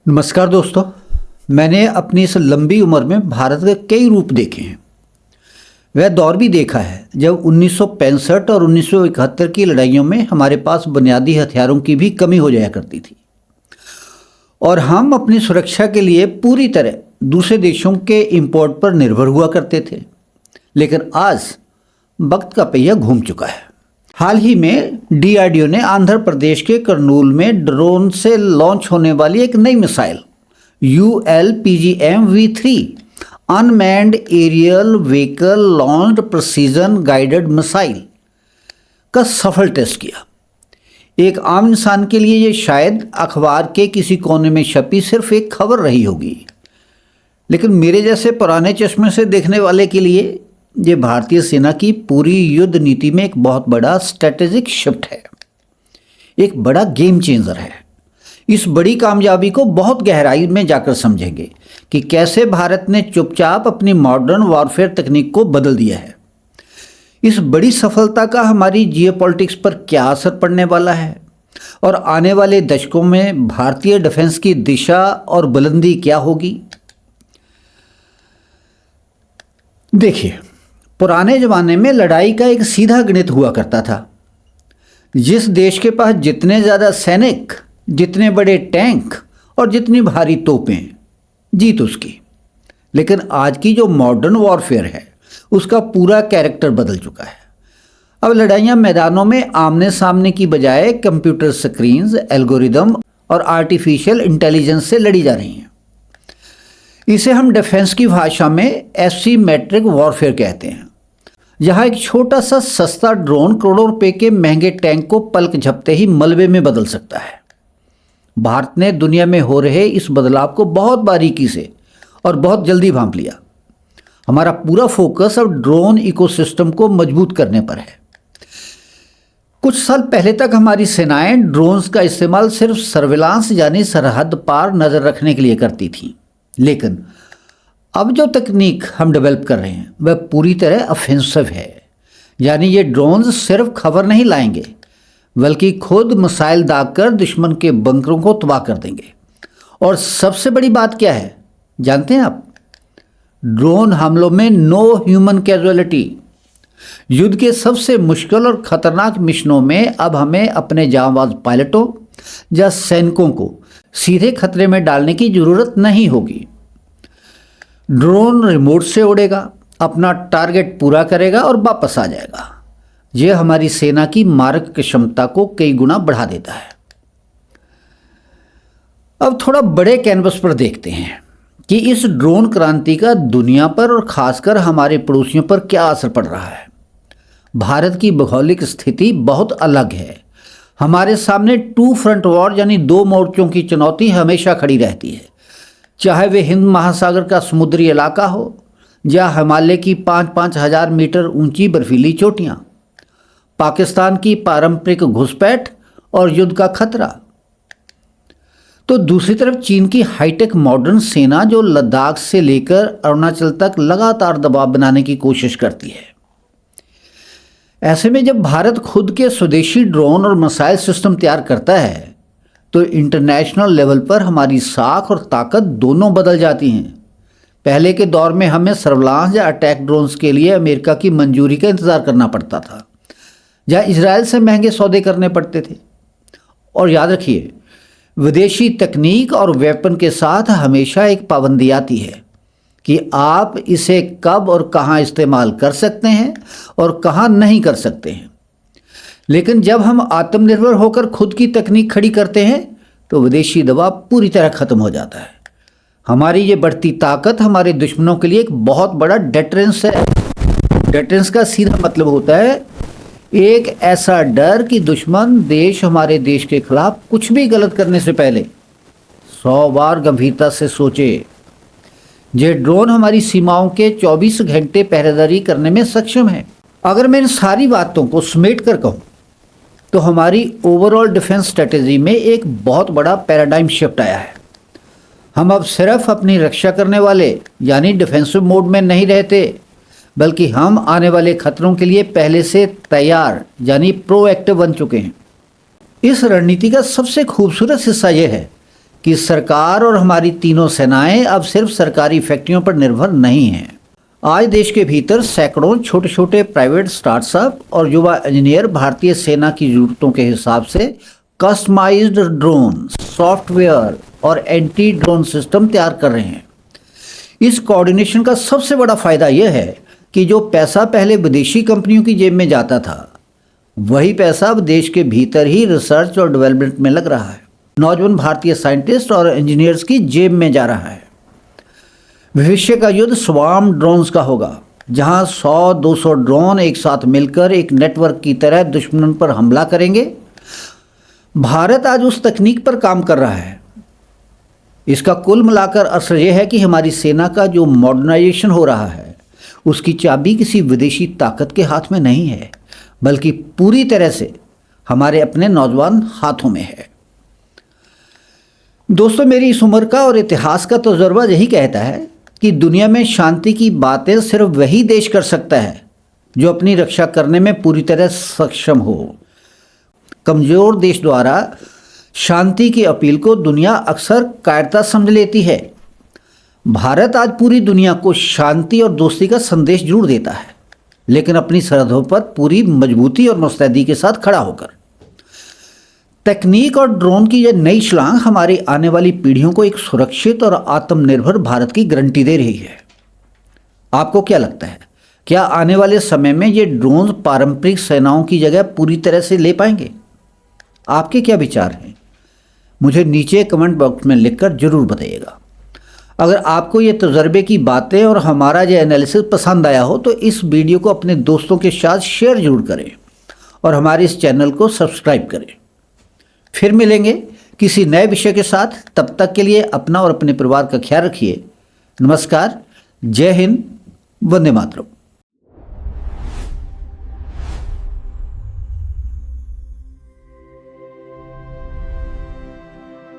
नमस्कार दोस्तों। मैंने अपनी इस लंबी उम्र में भारत के कई रूप देखे हैं। वह दौर भी देखा है जब 1965 और 1971 की लड़ाइयों में हमारे पास बुनियादी हथियारों की भी कमी हो जाया करती थी और हम अपनी सुरक्षा के लिए पूरी तरह दूसरे देशों के इंपोर्ट पर निर्भर हुआ करते थे। लेकिन आज वक्त का पहिया घूम चुका है। हाल ही में डीआरडीओ ने आंध्र प्रदेश के कर्नूल में ड्रोन से लॉन्च होने वाली एक नई missile ULPGM-V3 unmanned aerial vehicle launched precision guided missile का सफल टेस्ट किया। एक आम इंसान के लिए ये शायद अखबार के किसी कोने में छपी सिर्फ एक खबर रही होगी, लेकिन मेरे जैसे पुराने चश्मे से देखने वाले के लिए ये भारतीय सेना की पूरी युद्ध नीति में एक बहुत बड़ा स्ट्रेटेजिक शिफ्ट है, एक बड़ा गेम चेंजर है। इस बड़ी कामयाबी को बहुत गहराई में जाकर समझेंगे कि कैसे भारत ने चुपचाप अपनी मॉडर्न वॉरफेयर तकनीक को बदल दिया है। इस बड़ी सफलता का हमारी जियोपॉलिटिक्स पर क्या असर पड़ने वाला है और आने वाले दशकों में भारतीय डिफेंस की दिशा और बुलंदी क्या होगी। देखिए, पुराने ज़माने में लड़ाई का एक सीधा गणित हुआ करता था। जिस देश के पास जितने ज़्यादा सैनिक, जितने बड़े टैंक और जितनी भारी तोपें, जीत उसकी। लेकिन आज की जो मॉडर्न वॉरफेयर है उसका पूरा कैरेक्टर बदल चुका है। अब लड़ाइयाँ मैदानों में आमने सामने की बजाय कंप्यूटर स्क्रीन्स, एल्गोरिदम और आर्टिफिशियल इंटेलिजेंस से लड़ी जा रही हैं। इसे हम डिफेंस की भाषा में एसिमेट्रिक वॉरफेयर कहते हैं, जहां एक छोटा सा सस्ता ड्रोन करोड़ों रुपए के महंगे टैंक को पलक झपते ही मलबे में बदल सकता है। भारत ने दुनिया में हो रहे इस बदलाव को बहुत बारीकी से और बहुत जल्दी भांप लिया। हमारा पूरा फोकस अब ड्रोन इकोसिस्टम को मजबूत करने पर है। कुछ साल पहले तक हमारी सेनाएं ड्रोन्स का इस्तेमाल सिर्फ सर्विलांस यानी सरहद पार नज़र रखने के लिए करती थीं, लेकिन अब जो तकनीक हम डेवलप कर रहे हैं वह पूरी तरह ऑफेंसिव है। यानी ये ड्रोन्स सिर्फ खबर नहीं लाएंगे, बल्कि खुद मिसाइल दागकर दुश्मन के बंकरों को तबाह कर देंगे। और सबसे बड़ी बात क्या है जानते हैं आप? ड्रोन हमलों में नो ह्यूमन कैजुअलिटी। युद्ध के सबसे मुश्किल और ख़तरनाक मिशनों में अब हमें अपने जांबाज पायलटों या सैनिकों को सीधे खतरे में डालने की ज़रूरत नहीं होगी। ड्रोन रिमोट से उड़ेगा, अपना टारगेट पूरा करेगा और वापस आ जाएगा। यह हमारी सेना की मारक क्षमता को कई गुना बढ़ा देता है। अब थोड़ा बड़े कैनवस पर देखते हैं कि इस ड्रोन क्रांति का दुनिया पर और खासकर हमारे पड़ोसियों पर क्या असर पड़ रहा है। भारत की भौगोलिक स्थिति बहुत अलग है। हमारे सामने टू फ्रंट वॉर यानी दो मोर्चों की चुनौती हमेशा खड़ी रहती है, चाहे वे हिंद महासागर का समुद्री इलाका हो या हिमालय की 5-5 हज़ार मीटर ऊंची बर्फीली चोटियाँ, पाकिस्तान की पारंपरिक घुसपैठ और युद्ध का खतरा। तो दूसरी तरफ चीन की हाईटेक मॉडर्न सेना जो लद्दाख से लेकर अरुणाचल तक लगातार दबाव बनाने की कोशिश करती है। ऐसे में जब भारत खुद के स्वदेशी ड्रोन और मिसाइल सिस्टम तैयार करता है तो इंटरनेशनल लेवल पर हमारी साख और ताकत दोनों बदल जाती हैं। पहले के दौर में हमें सर्विलांस या अटैक ड्रोन्स के लिए अमेरिका की मंजूरी का इंतज़ार करना पड़ता था या इजराइल से महंगे सौदे करने पड़ते थे। और याद रखिए, विदेशी तकनीक और वेपन के साथ हमेशा एक पाबंदी आती है कि आप इसे कब और कहाँ इस्तेमाल कर सकते हैं और कहाँ नहीं कर सकते हैं। लेकिन जब हम आत्मनिर्भर होकर खुद की तकनीक खड़ी करते हैं तो विदेशी दबाव पूरी तरह ख़त्म हो जाता है। हमारी ये बढ़ती ताकत हमारे दुश्मनों के लिए एक बहुत बड़ा डेटरेंस है। डेटरेंस का सीधा मतलब होता है एक ऐसा डर कि दुश्मन देश हमारे देश के खिलाफ कुछ भी गलत करने से पहले 100 बार गंभीरता से सोचे। ये ड्रोन हमारी सीमाओं के 24 घंटे पहरेदारी करने में सक्षम है। अगर मैं इन सारी बातों को समेट कर कहूँ तो हमारी ओवरऑल डिफेंस स्ट्रेटेजी में एक बहुत बड़ा पैराडाइम शिफ्ट आया है। हम अब सिर्फ अपनी रक्षा करने वाले यानी डिफेंसिव मोड में नहीं रहते, बल्कि हम आने वाले खतरों के लिए पहले से तैयार यानी प्रोएक्टिव बन चुके हैं। इस रणनीति का सबसे खूबसूरत हिस्सा यह है कि सरकार और हमारी तीनों सेनाएं अब सिर्फ सरकारी फैक्ट्रियों पर निर्भर नहीं हैं। आज देश के भीतर सैकड़ों छोटे छोटे प्राइवेट स्टार्टअप और युवा इंजीनियर भारतीय सेना की ज़रूरतों के हिसाब से कस्टमाइज्ड ड्रोन, सॉफ्टवेयर और एंटी ड्रोन सिस्टम तैयार कर रहे हैं। इस कोऑर्डिनेशन का सबसे बड़ा फ़ायदा यह है कि जो पैसा पहले विदेशी कंपनियों की जेब में जाता था, वही पैसा अब देश के भीतर ही रिसर्च और डेवलपमेंट में लग रहा है, नौजवान भारतीय साइंटिस्ट और इंजीनियर्स की जेब में जा रहा है। भविष्य का युद्ध स्वार्म ड्रोन्स का होगा, जहां 100-200 ड्रोन एक साथ मिलकर एक नेटवर्क की तरह दुश्मन पर हमला करेंगे। भारत आज उस तकनीक पर काम कर रहा है। इसका कुल मिलाकर असर यह है कि हमारी सेना का जो मॉडर्नाइजेशन हो रहा है, उसकी चाबी किसी विदेशी ताकत के हाथ में नहीं है, बल्कि पूरी तरह से हमारे अपने नौजवान हाथों में है। दोस्तों, मेरी इस उम्र का और इतिहास का तजुर्बा यही कहता है कि दुनिया में शांति की बातें सिर्फ वही देश कर सकता है जो अपनी रक्षा करने में पूरी तरह सक्षम हो। कमज़ोर देश द्वारा शांति की अपील को दुनिया अक्सर कायरता समझ लेती है। भारत आज पूरी दुनिया को शांति और दोस्ती का संदेश जरूर देता है, लेकिन अपनी सरहदों पर पूरी मजबूती और मुस्तैदी के साथ खड़ा होकर। तकनीक और ड्रोन की यह नई छलांग हमारी आने वाली पीढ़ियों को एक सुरक्षित और आत्मनिर्भर भारत की गारंटी दे रही है। आपको क्या लगता है, क्या आने वाले समय में ये ड्रोन पारंपरिक सेनाओं की जगह पूरी तरह से ले पाएंगे? आपके क्या विचार हैं? मुझे नीचे कमेंट बॉक्स में लिखकर जरूर बताइएगा। अगर आपको ये तजर्बे की बातें और हमारा ये एनालिसिस पसंद आया हो तो इस वीडियो को अपने दोस्तों के साथ शेयर जरूर करें और हमारे इस चैनल को सब्सक्राइब करें। फिर मिलेंगे किसी नए विषय के साथ। तब तक के लिए अपना और अपने परिवार का ख्याल रखिए। नमस्कार, जय हिंद, वंदे मातरम।